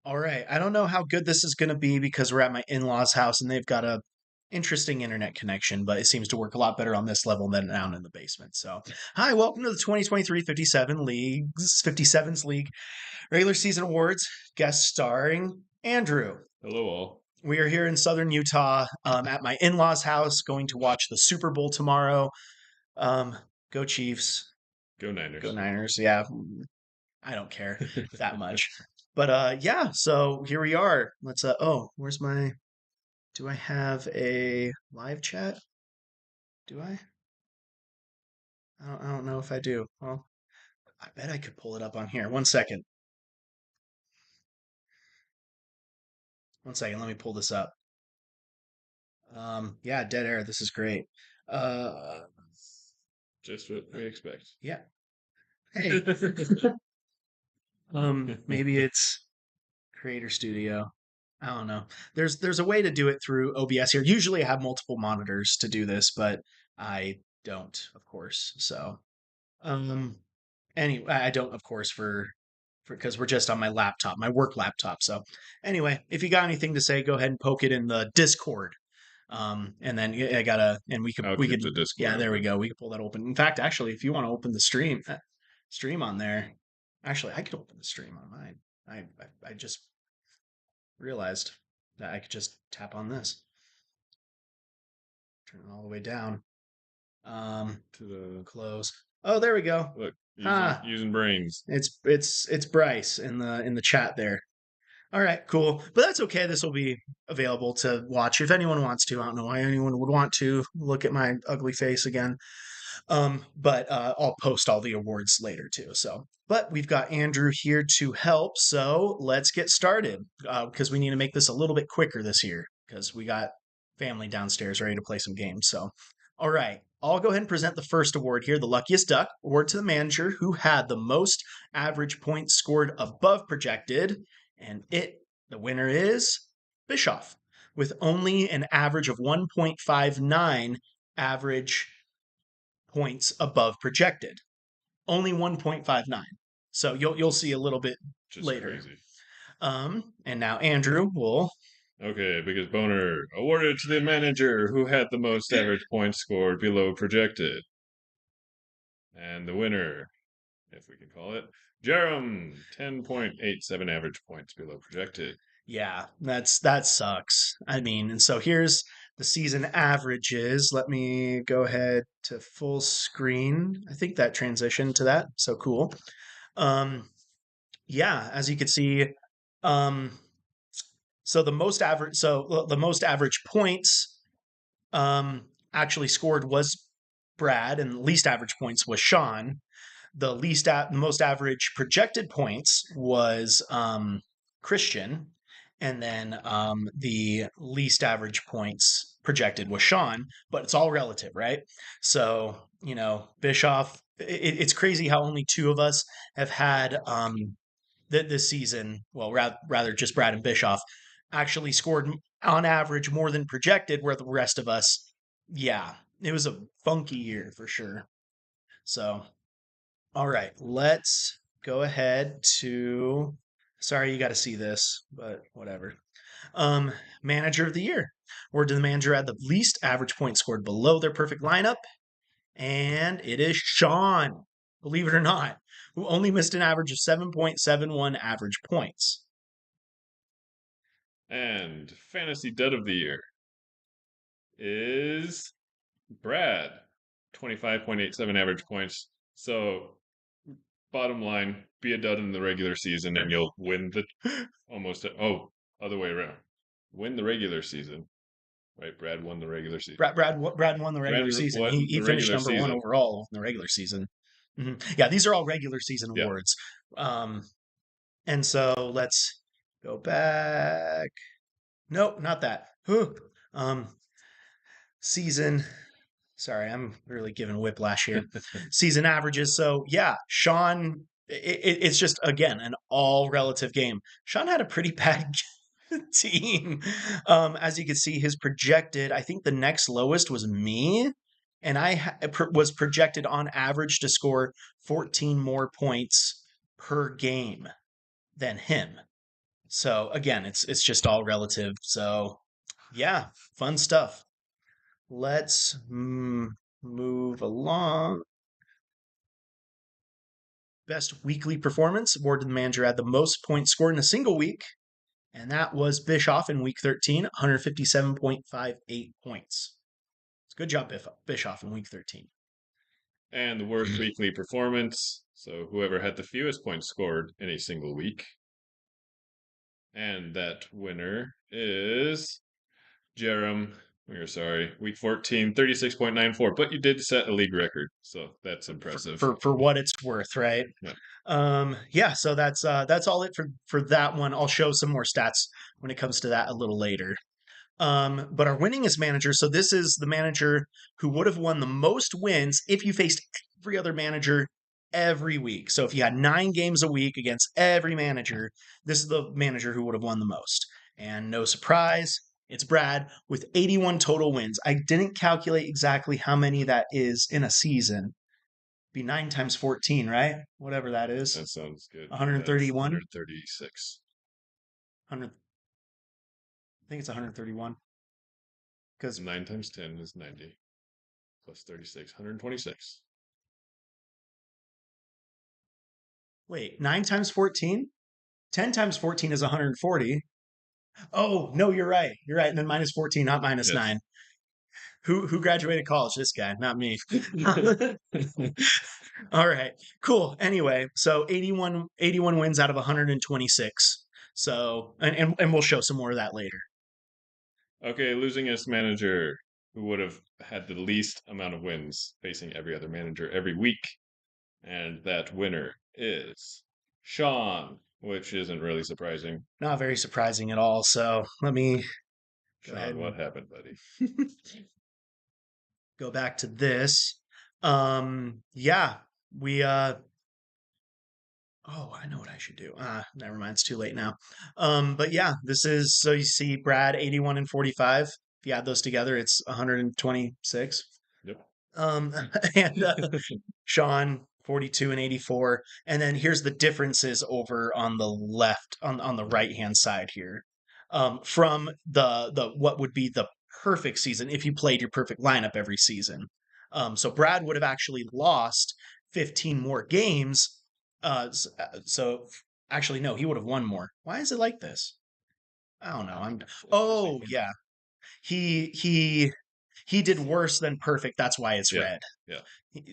All right. I don't know how good this is going to be because we're at my in-laws' house and they've got a interesting internet connection, but it seems to work a lot better on this level than down in the basement. So, hi, welcome to the 2023 57's League regular season awards, guest starring Andrew. Hello, all. We are here in southern Utah at my in-laws' house going to watch the Super Bowl tomorrow. Um, Go Chiefs, Go go Niners. Niners. Yeah, I don't care that much. But yeah, so here we are. Let's where's my do I have a live chat? Do I? I don't know if I do. Well, I bet I could pull it up on here. One second. One second. Let me pull this up. Yeah, dead air. This is great. Uh, Just what we expect. yeah. Hey. Maybe it's Creator Studio. I don't know. There's a way to do it through OBS here. Usually I have multiple monitors to do this, but I don't, of course. So, um, anyway, I don't, of course, for because we're just on my laptop, my work laptop. So, anyway, if you got anything to say, go ahead and poke it in the Discord. And then yeah, I gotta, and I'll we keep could, the Discord yeah, there we open. go. We could pull that open. In fact, actually, if you want to open the stream on there, actually, I could open the stream on mine. I just realized that I could just tap on this, turn it all the way down. To the Close. Oh, there we go. look, using Ah, using brains. it's Bryce in the chat there. All right, cool. But that's okay. This will be available to watch if anyone wants to. I don't know why anyone would want to look at my ugly face again. But I'll post all the awards later too. So, but we've got Andrew here to help. So let's get started because we need to make this a little bit quicker this year because we got family downstairs ready to play some games. So, all right. I'll go ahead and present the first award here, the Luckiest Duck award to the manager who had the most average points scored above projected, and the winner is Bischoff with only an average of 1.59 average points above projected. Only 1.59. So you'll see a little bit Just later. crazy. And now Andrew will. Okay, because Boner awarded to the manager who had the most average points scored below projected. And the winner, if we can call it, Jerem, 10.87 average points below projected. Yeah, that sucks. I mean, and so here's the season averages. Let me go ahead to full screen. I think that transitioned to that. So cool. Um, yeah, as you can see, um, so the most average points actually scored was Brad, and the least average points was Sean. The most average projected points was Christian, and then the least average points projected was Sean. But it's all relative, right? So Bischoff. It's crazy how only two of us have had this season. Well, rather just Brad and Bischoff actually scored on average more than projected, where the rest of us, yeah, it was a funky year for sure. So all right, let's go ahead to. Sorry, you got to see this, but whatever. Manager of the year. Where did the manager had the least average points scored below their perfect lineup? And it is Sean, believe it or not, who only missed an average of 7.71 average points. And fantasy dud of the year is Brad, 25.87 average points. So bottom line, be a dud in the regular season and you'll win the other way around. Win the regular season. Right? Brad won the regular season. Brad won the regular season. Won He the finished regular number one season. overall in the regular season. Yeah, these are all regular season Yeah. awards. And so let's go back. Nope, not that. Um, season. Sorry, I'm really giving whiplash here. Season averages. So yeah, Sean. It's just again an all relative game. Sean had a pretty bad team. As you can see, his projected. I think the next lowest was me, and was projected on average to score 14 more points per game than him. So again, it's just all relative. So yeah, fun stuff. Let's move along. Best weekly performance awarded to the manager had the most points scored in a single week, and that was Bischoff in week 13, 157.58 points. Good job, Bischoff in week 13. And the worst weekly performance. So whoever had the fewest points scored in a single week. And that winner is Jerem. We're sorry. Week 14, 36.94. But you did set a league record. So that's For, impressive. for what it's worth, right? Yeah. Yeah, so that's all it for that one. I'll show some more stats when it comes to that a little later. But our winningest manager, so this is the manager who would have won the most wins if you faced every other manager every week. So if you had 9 games a week against every manager, this is the manager who would have won the most. And no surprise, it's Brad with 81 total wins. I didn't calculate exactly how many that is in a season. Be 9 times 14, right? Whatever that is. That sounds good. That's 131? 136. 100, I think it's 131. Because 9 times 10 is 90. Plus 36, 126. wait, 9 times 14? 10 times 14 is 140. Oh, no, you're right. You're right. And then minus 14, not minus Yes. 9. Who graduated college? This guy, not me. All right. Cool. Anyway, so 81 wins out of 126. So and we'll show some more of that later. Okay, losingest manager who would have had the least amount of wins facing every other manager every week. And that winner is Sean, which isn't really surprising. Not very surprising at all. So let me go ahead Sean, what and happened, buddy? go back to this. Yeah, we oh, I know what I should do. Never mind, it's too late now. But yeah, this is so you see Brad 81 and 45. If you add those together, it's 126. Yep. And Sean 42 and 84. And then here's the differences over on the left, on the right hand side here. From the what would be the perfect season if you played your perfect lineup every season. So Brad would have actually lost 15 more games. So actually, no, he would have won more. Why is it like this? I don't know. Oh yeah, he he did worse than perfect. That's why it's Yeah, red. yeah.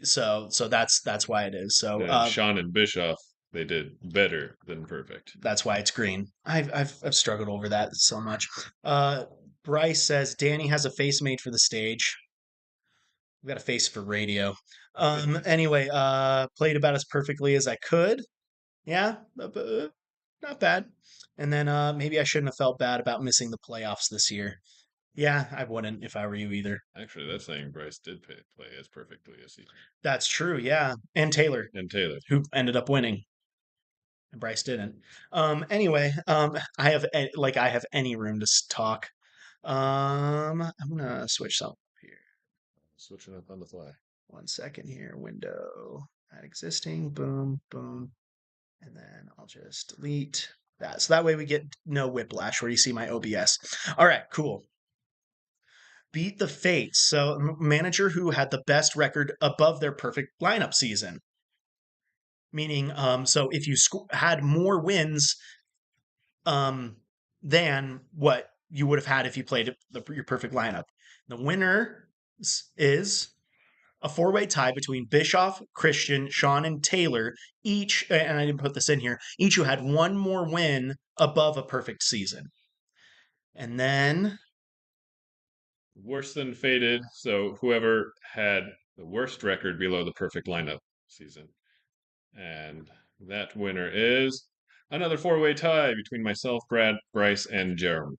So that's why it is. So And Sean and Bischoff, they did better than perfect. that's why it's green. I've struggled over that so much. Uh, Bryce says Danny has a face made for the stage. I've got a face for radio. Anyway, played about as perfectly as I could. Yeah, not bad. And then maybe I shouldn't have felt bad about missing the playoffs this year. Yeah, I wouldn't if I were you either. Actually, that's saying Bryce did play as perfectly as he That's true. Yeah, and Taylor, and Taylor. who ended up winning, and Bryce didn't. Anyway, I have any room to talk. I'm gonna switch something up here. Switching up on the fly. 1 second here. Window add existing. Boom, boom, and then I'll just delete that. So that way we get no whiplash where you see my OBS. All right, cool. Beat the Fates. So manager who had the best record above their perfect lineup season. Meaning, so if you had more wins than what you would have had if you played your perfect lineup. The winner is a four-way tie between Bischoff, Christian, Sean, and Taylor, each, and I didn't put this in here, each who had one more win above a perfect season. And then Worse than faded. So whoever had the worst record below the perfect lineup season. And that winner is another four-way tie between myself, Brad, Bryce, and Jeremy.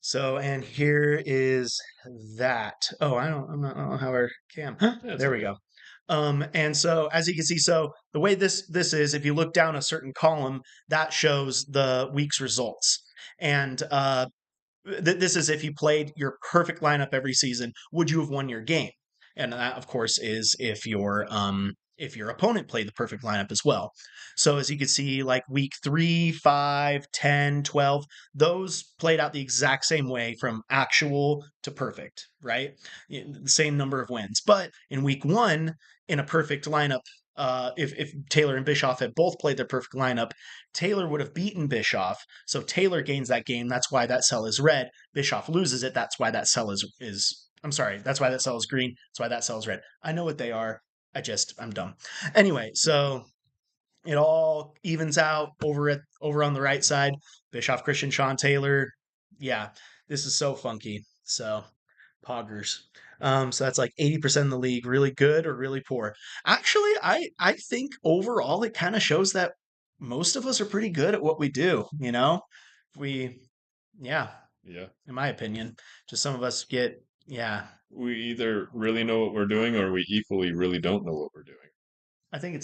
so, and here is that. Oh, I don't know how our cam. That's There we okay. go. And so as you can see, so the way this is, if you look down a certain column, that shows the week's results. And this is if you played your perfect lineup every season, would you have won your game? And that, of course, is if your opponent played the perfect lineup as well. So as you can see, like week 3, 5, 10, 12, those played out the exact same way from actual to perfect, right? The same number of wins. But in week 1, in a perfect lineup, if Taylor and Bischoff had both played their perfect lineup, Taylor would have beaten Bischoff. So Taylor gains that game. That's why that cell is red. Bischoff loses it. That's why that cell is I'm sorry. That's why that cell is green. That's why that cell is red. I know what they are. I'm dumb. Anyway, so it all evens out over on the right side. Bischoff, Christian, Sean Taylor. Yeah, this is so funky. So poggers. So that's like 80% of the league, really good or really poor. Actually, I think overall it kind of shows that most of us are pretty good at what we do, you know? We yeah, Yeah. in my opinion. Just some of us get yeah. We either really know what we're doing or we equally really don't know what we're I think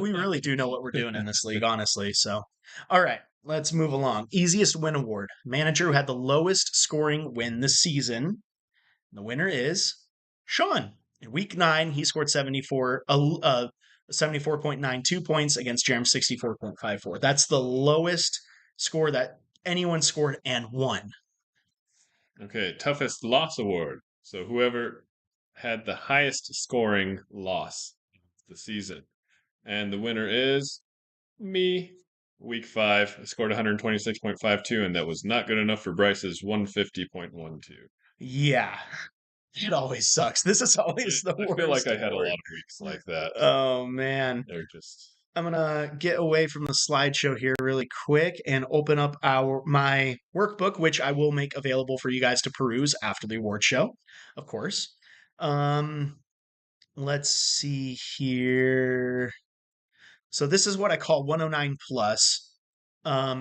we really do know what we're doing in this league, honestly. So, all right, let's move along. Easiest win award. Manager who had the lowest scoring win this season. The winner is Sean. In week 9, he scored 74.92 points against Jerem's 64.54. That's the lowest score that anyone scored and won. doing. Okay, toughest loss award. So whoever had the highest scoring loss of the season. And the winner is me. Week 5, I scored 126.52, and that was not good enough for Bryce's 150.12. Yeah, it always sucks. This is always the I feel like worst I had a lot award. of weeks like that. Oh, man. They're just I'm gonna get away from the slideshow here really quick and open up my workbook, which I will make available for you guys to peruse after the award show, of course. Um, let's see here. So this is what I call 109 plus.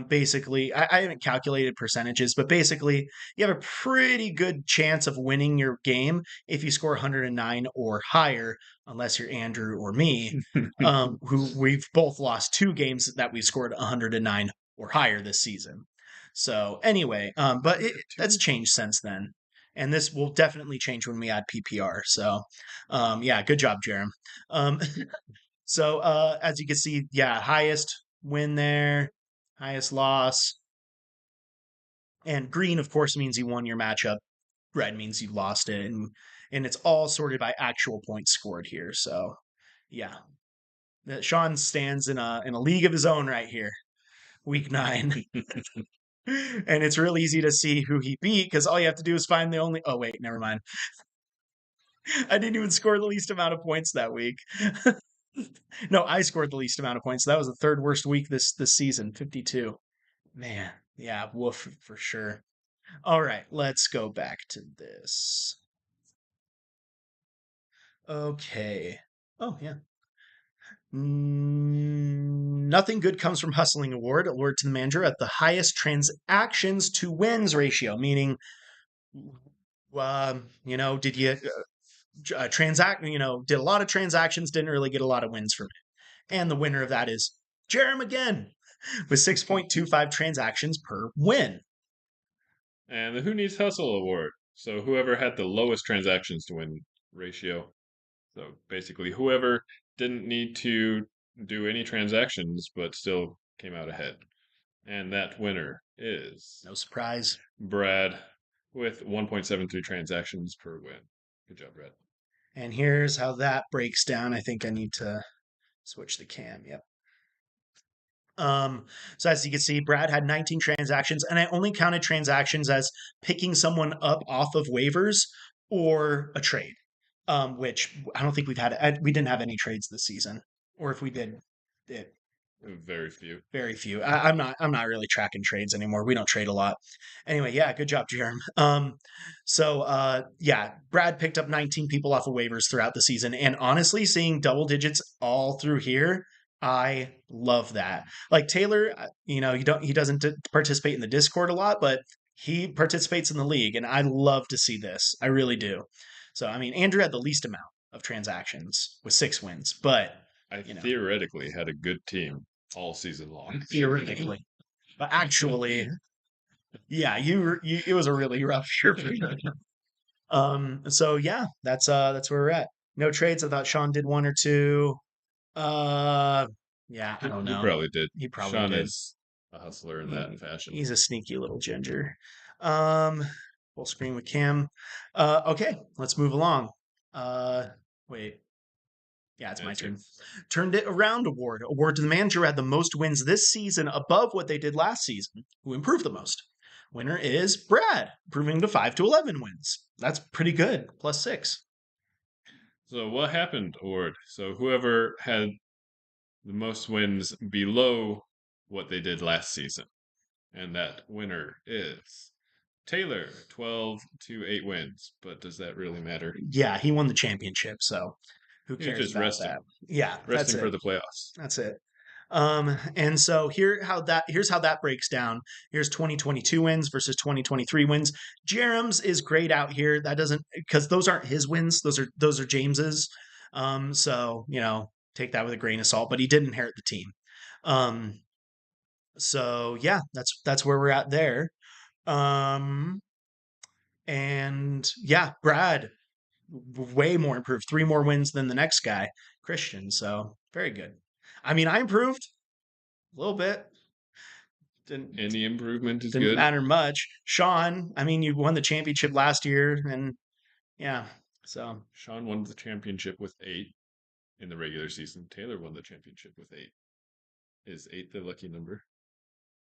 Basically, I haven't calculated percentages, but basically, you have a pretty good chance of winning your game if you score 109 or higher, unless you're Andrew or me, who we've both lost 2 games that we scored 109 or higher this season. So anyway, but that's changed since then. And this will definitely change when we add PPR. So, yeah, good job, Jerem. Um, So as you can see, yeah, highest win there, highest loss. And green, of course, means you won your matchup. Red means you lost it. And it's all sorted by actual points scored here. So yeah. Sean stands in a league of his own right here. Week 9. And it's real easy to see who he beat because all you have to do is find the only oh wait, never mind. I didn't even score the least amount of points that week. No, I scored the least amount of points. That was the third worst week this season, 52. Man, yeah, woof for sure. All right, let's go back to this. Okay. Oh, yeah. Nothing good comes from hustling award to the manager at the highest transactions to wins ratio, meaning, did you transact, did a lot of transactions, didn't really get a lot of wins from it. And the winner of that is Jerem again with 6.25 transactions per win. and the Who Needs Hustle award. So whoever had the lowest transactions to win ratio. So basically, whoever didn't need to do any transactions but still came out ahead. And that winner is No surprise. Brad with 1.73 transactions per win. Good job, Brad. And here's how that breaks down. I think I need to switch the cam. Yep. So as you can see, Brad had 19 transactions, and I only counted transactions as picking someone up off of waivers or a trade. Which I don't think we didn't have any trades this season, or if we did, it Very few. very few. I'm not really tracking trades anymore. We don't trade a lot. Anyway, yeah, good job, Jerem. Yeah, Brad picked up 19 people off of waivers throughout the season, and honestly, seeing double digits all through here, I love that. Like Taylor, he doesn't participate in the Discord a lot, but he participates in the league, and I love to see this. I really do. So, I mean, Andrew had the least amount of transactions with 6 wins, but I you know, theoretically had a good team all season long. theoretically. But actually, yeah, it was a really rough year for you. So yeah, that's where we're at. No trades. I thought Sean did one or two. Uh, yeah, I don't He know. probably did. He probably Sean did. is a hustler in that He, fashion. he's a sneaky little ginger. Um, full screen with Cam. Okay, let's move along. Uh, wait. Yeah, it's my That's you. turn. Turned it around award. Award to the manager who had the most wins this season above what they did last season, who improved the most. Winner is Brad, improving to 5 to 11 wins. That's pretty good. +6. So what happened, Ord? So whoever had the most wins below what they did last season, and that winner is Taylor, 12 to 8 wins. But does that really matter? Yeah, he won the championship, so who He's cares just about that? resting, Yeah, that's resting for it. the playoffs. That's it. And so here's how that breaks down. Here's 2022 wins versus 2023 wins. Jerem's is grayed out here. That doesn't because those aren't his wins. Those are James's. So take that with a grain of salt. But he did inherit the team. Um, so yeah, that's where we're at there. Um, and yeah, Brad way more improved, 3 more wins than the next guy, Christian. So very good. I mean, I improved a little bit. Didn't Any improvement is didn't good. matter much. Sean, I mean, you won the championship last year, and yeah, so Sean won the championship with 8 in the regular season. Taylor won the championship with 8. Is 8 the lucky number?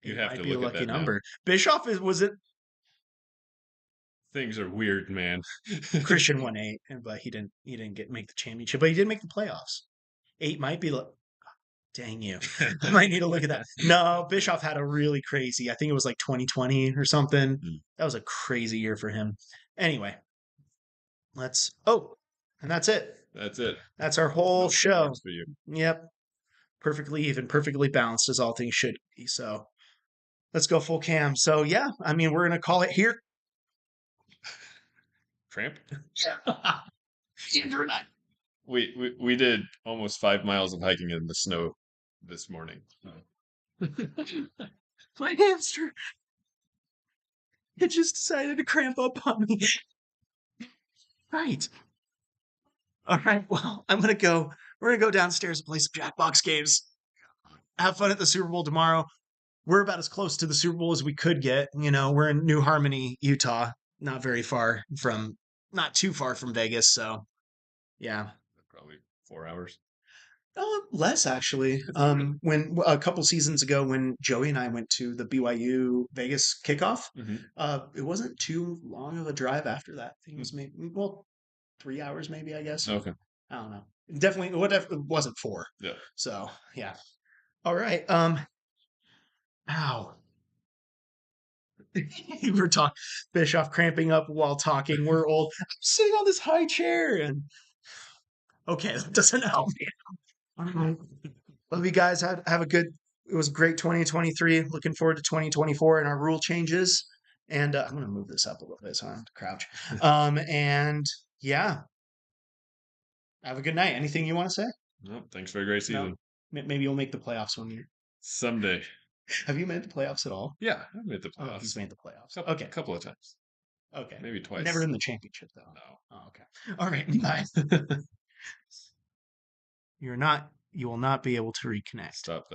You'd 8 have might to be a look at lucky that now. number. Bischoff was it? Things are weird, man. Christian won 8, but he didn't get make the championship, but he did make the playoffs. 8 might be. Dang you! I might need to look at that. No, Bischoff had a really crazy. I think it was like 2020 or something. That was a crazy year for him. Anyway, let's. Oh, and that's it. That's it. That's our whole No full show. marks for you. Yep. Perfectly even, perfectly balanced as all things should be. So let's go full cam. So yeah, I mean, we're going to call it here. Tramp? Andrew and I. We did almost 5 miles of hiking in the snow this morning. My hamster. It just decided to cramp up on me. Right. All right. Well, I'm going to go. We're going to go downstairs and play some Jackbox games. Have fun at the Super Bowl tomorrow. We're about as close to the Super Bowl as we could get. We're in New Harmony, Utah, not too far from Vegas. So, yeah. Probably 4 hours. Less actually. When a couple seasons ago, when Joey and I went to the BYU Vegas kickoff, it wasn't too long of a drive after that. I think it was maybe 3 hours, maybe I guess. Okay. I don't know. Definitely, whatever. It wasn't 4. Yeah. So yeah. All right. Ow. We're talking Bischoff cramping up while talking. We're old. I'm sitting on this high chair, and okay, that doesn't help me. All right. Love you guys. Have a good. It was a great 2023. Looking forward to 2024 and our rule changes. And I'm going to move this up a little bit so I don't have to crouch. And yeah, have a good night. Anything you want to say? No, thanks for a great No. season. Maybe you'll make the playoffs one year. Someday. Have you made the playoffs at all? Yeah, I've made the Oh, playoffs. he's made the playoffs. Couple, Okay. couple of times. Okay. Maybe twice. Never in the championship though. No. Oh, okay. All right. Bye. You will not be able to reconnect. Stop that.